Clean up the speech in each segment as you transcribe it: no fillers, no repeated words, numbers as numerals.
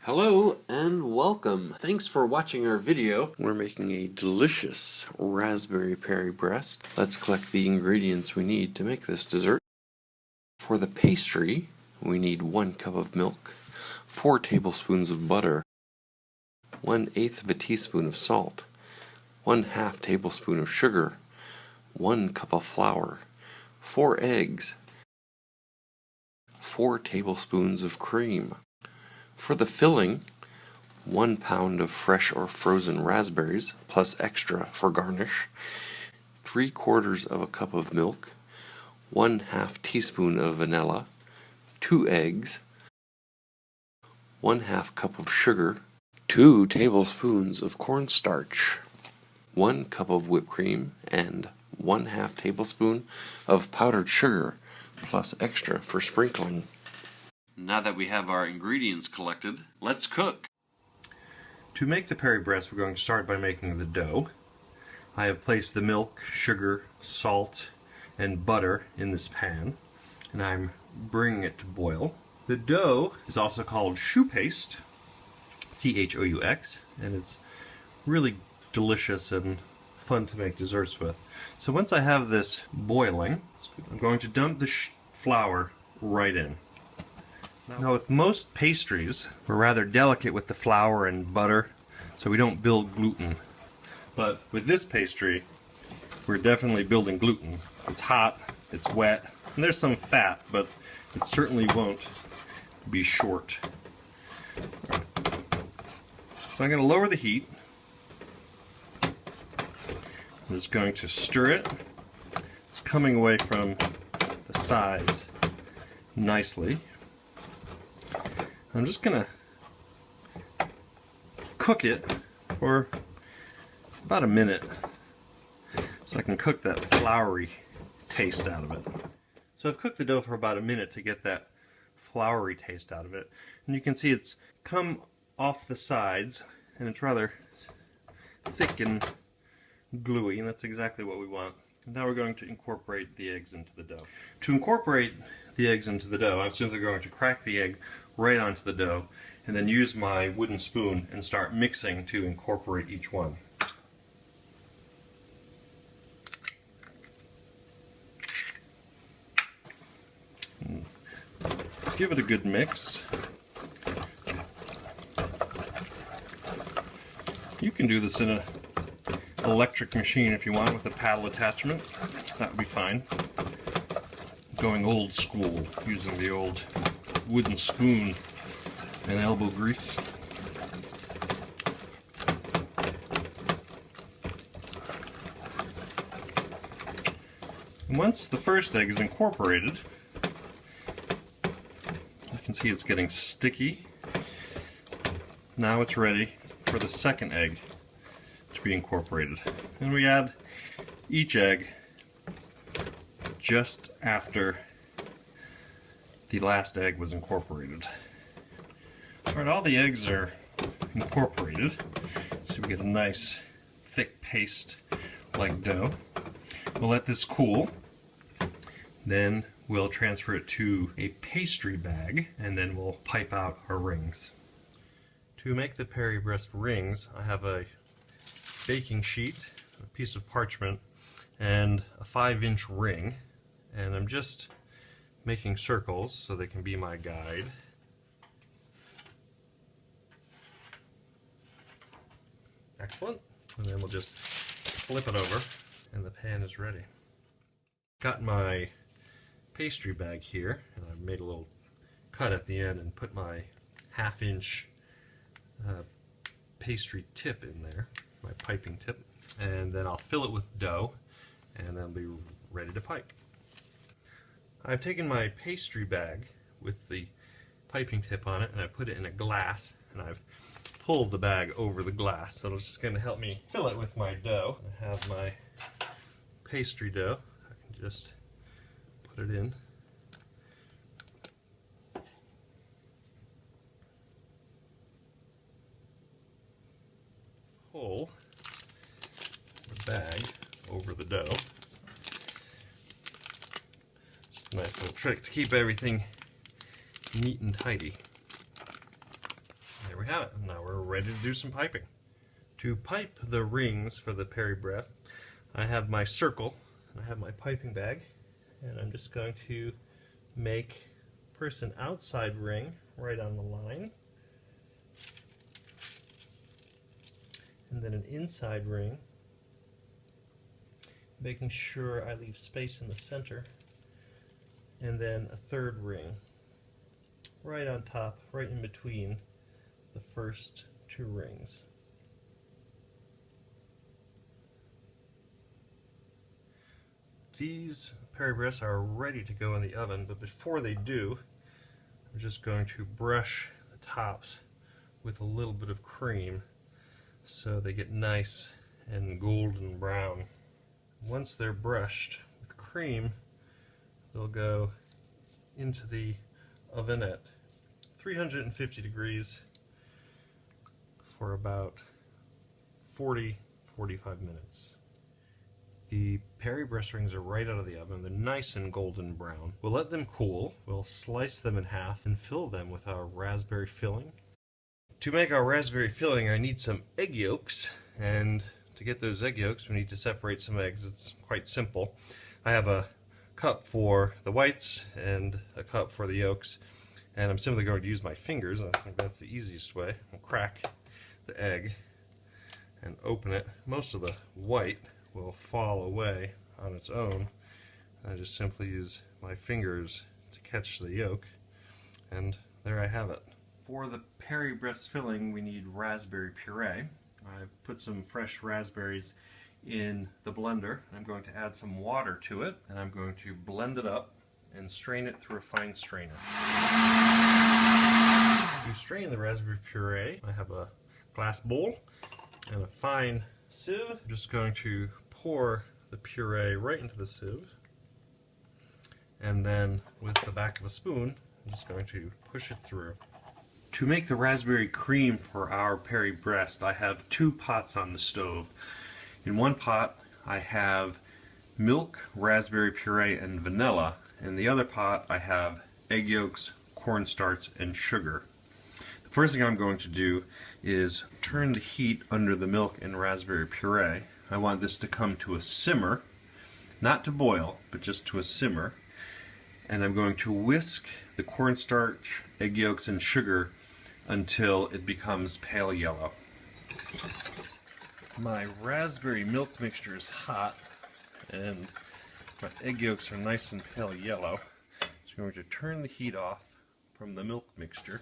Hello and welcome. Thanks for watching our video. We're making a delicious Raspberry Paris Brest. Let's collect the ingredients we need to make this dessert. For the pastry, we need 1 cup of milk, 4 tablespoons of butter, 1/8 of a teaspoon of salt, 1/2 tablespoon of sugar, 1 cup of flour, 4 eggs, 4 tablespoons of cream. For the filling, 1 pound of fresh or frozen raspberries, plus extra for garnish, 3/4 of a cup of milk, 1/2 teaspoon of vanilla, 2 eggs, 1/2 cup of sugar, 2 tablespoons of cornstarch, 1 cup of whipped cream, and 1/2 tablespoon of powdered sugar, plus extra for sprinkling. Now that we have our ingredients collected, let's cook. To make the Paris Brest, we're going to start by making the dough. I have placed the milk, sugar, salt, and butter in this pan, and I'm bringing it to boil. The dough is also called choux paste, C-H-O-U-X, and it's really delicious and fun to make desserts with. So once I have this boiling, I'm going to dump the flour right in. Now with most pastries, we're rather delicate with the flour and butter, so we don't build gluten. But with this pastry, we're definitely building gluten. It's hot, it's wet, and there's some fat, but it certainly won't be short. So I'm going to lower the heat. I'm just going to stir it. It's coming away from the sides nicely. I'm just going to cook it for about a minute so I can cook that floury taste out of it. So I've cooked the dough for about a minute to get that floury taste out of it. And you can see it's come off the sides and it's rather thick and gluey, and that's exactly what we want. Now we're going to incorporate the eggs into the dough. To incorporate the eggs into the dough, I'm simply going to crack the egg right onto the dough and then use my wooden spoon and start mixing to incorporate each one. Give it a good mix. You can do this in an electric machine if you want, with a paddle attachment. That would be fine. Going old school, using the old wooden spoon and elbow grease. And once the first egg is incorporated, you can see it's getting sticky. Now it's ready for the second egg to be incorporated. And we add each egg just after the last egg was incorporated. Alright, all the eggs are incorporated, so we get a nice thick paste like dough. We'll let this cool, then we'll transfer it to a pastry bag, and then we'll pipe out our rings. To make the Paris Brest rings, I have a baking sheet, a piece of parchment, and a 5-inch ring, and I'm just making circles so they can be my guide. Excellent. And then we'll just flip it over and the pan is ready. Got my pastry bag here, and I've made a little cut at the end and put my 1/2-inch pastry tip in there, my piping tip, and then I'll fill it with dough and then I'll be ready to pipe. I've taken my pastry bag with the piping tip on it and I put it in a glass, and I've pulled the bag over the glass, so it's just going to help me fill it with my dough. I have my pastry dough. I can just put it in. Pull the bag over the dough. Just a nice little trick to keep everything neat and tidy. There we we have it. Now we're ready to do some piping. To pipe the rings for the Paris Brest, I have my circle, and I have my piping bag, and I'm just going to make first an outside ring right on the line, and then an inside ring, making sure I leave space in the center, and then a third ring right on top, right in between the first two rings. These Paris Brest are ready to go in the oven, but before they do, I'm just going to brush the tops with a little bit of cream so they get nice and golden brown. Once they're brushed with cream, they'll go into the oven at 350 degrees for about 40-45 minutes. The Paris Brest rings are right out of the oven. They're nice and golden brown. We'll let them cool. We'll slice them in half and fill them with our raspberry filling. To make our raspberry filling, I need some egg yolks, and to get those egg yolks, we need to separate some eggs. It's quite simple. I have a cup for the whites and a cup for the yolks, and I'm simply going to use my fingers. I think that's the easiest way. I'll crack the egg and open it. Most of the white will fall away on its own. I just simply use my fingers to catch the yolk, and there I have it. For the Paris Brest filling, we need raspberry puree. I've put some fresh raspberries in the blender. I'm going to add some water to it, and I'm going to blend it up and strain it through a fine strainer. To strain the raspberry puree, I have a glass bowl and a fine sieve. I'm just going to pour the puree right into the sieve, and then with the back of a spoon, I'm just going to push it through. To make the raspberry cream for our Paris Brest, I have two pots on the stove. In one pot, I have milk, raspberry puree, and vanilla. In the other pot, I have egg yolks, cornstarch, and sugar. The first thing I'm going to do is turn the heat under the milk and raspberry puree. I want this to come to a simmer, not to boil, but just to a simmer. And I'm going to whisk the cornstarch, egg yolks, and sugar until it becomes pale yellow. My raspberry milk mixture is hot, and my egg yolks are nice and pale yellow. So I'm going to turn the heat off from the milk mixture.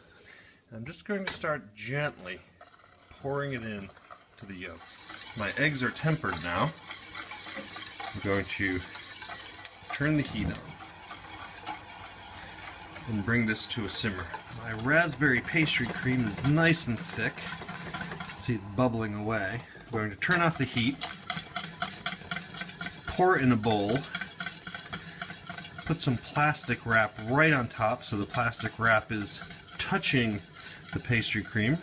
And I'm just going to start gently pouring it in to the yolk. My eggs are tempered now. I'm going to turn the heat up and bring this to a simmer. My raspberry pastry cream is nice and thick. See it bubbling away. I'm going to turn off the heat, pour it in a bowl, put some plastic wrap right on top so the plastic wrap is touching the pastry cream.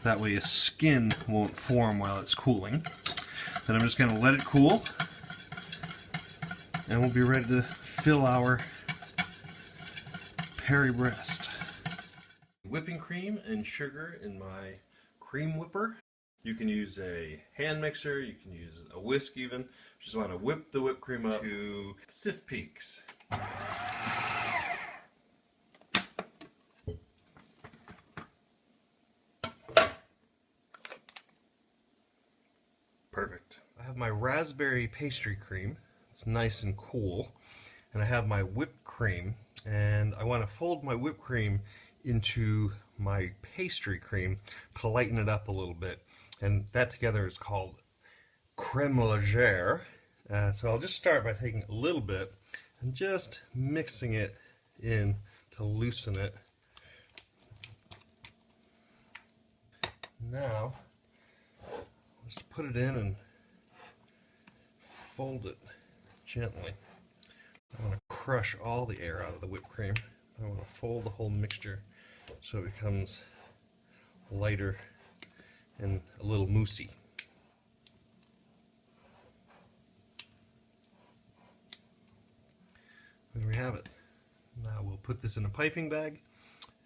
That way a skin won't form while it's cooling. Then I'm just going to let it cool, and we'll be ready to fill our Paris Brest. Whipping cream and sugar in my cream whipper. You can use a hand mixer, you can use a whisk even. Just want to whip the whipped cream up to stiff peaks. Perfect. I have my raspberry pastry cream. It's nice and cool. And I have my whipped cream. And I want to fold my whipped cream into my pastry cream to lighten it up a little bit. And that together is called crème légère. So I'll just start by taking a little bit and just mixing it in to loosen it. Now, just put it in and fold it gently. I want to crush all the air out of the whipped cream. I want to fold the whole mixture so it becomes lighter and a little moussey. There we have it. Now we'll put this in a piping bag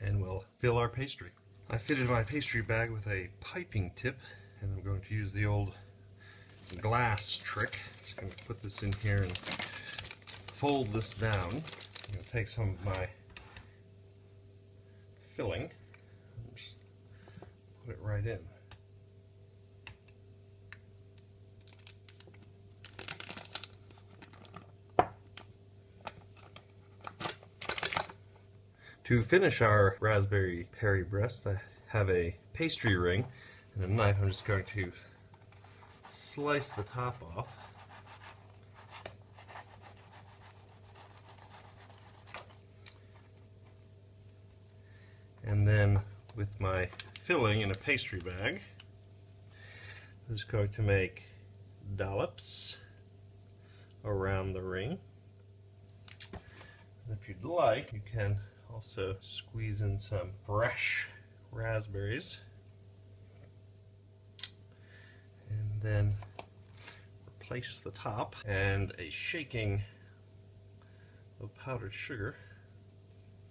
and we'll fill our pastry. I fitted my pastry bag with a piping tip, and I'm going to use the old glass trick. Just going to put this in here and fold this down. I'm going to take some of my filling and just put it right in. To finish our Raspberry Paris Brest, I have a pastry ring and a knife. I'm just going to slice the top off. And then with my filling in a pastry bag, I'm just going to make dollops around the ring. And if you'd like, you can also squeeze in some fresh raspberries, and then replace the top, and a shaking of powdered sugar,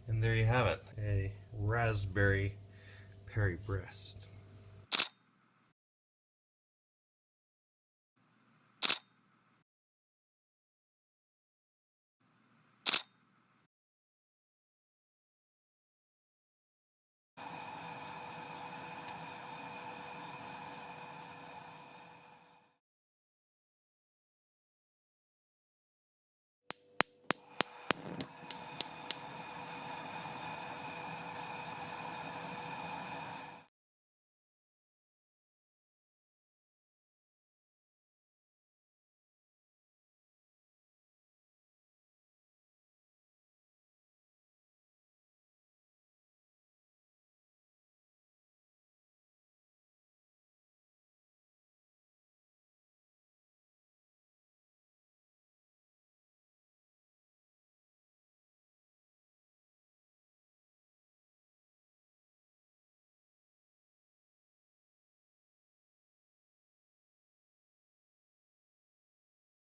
and there you have it, a Raspberry Paris Brest.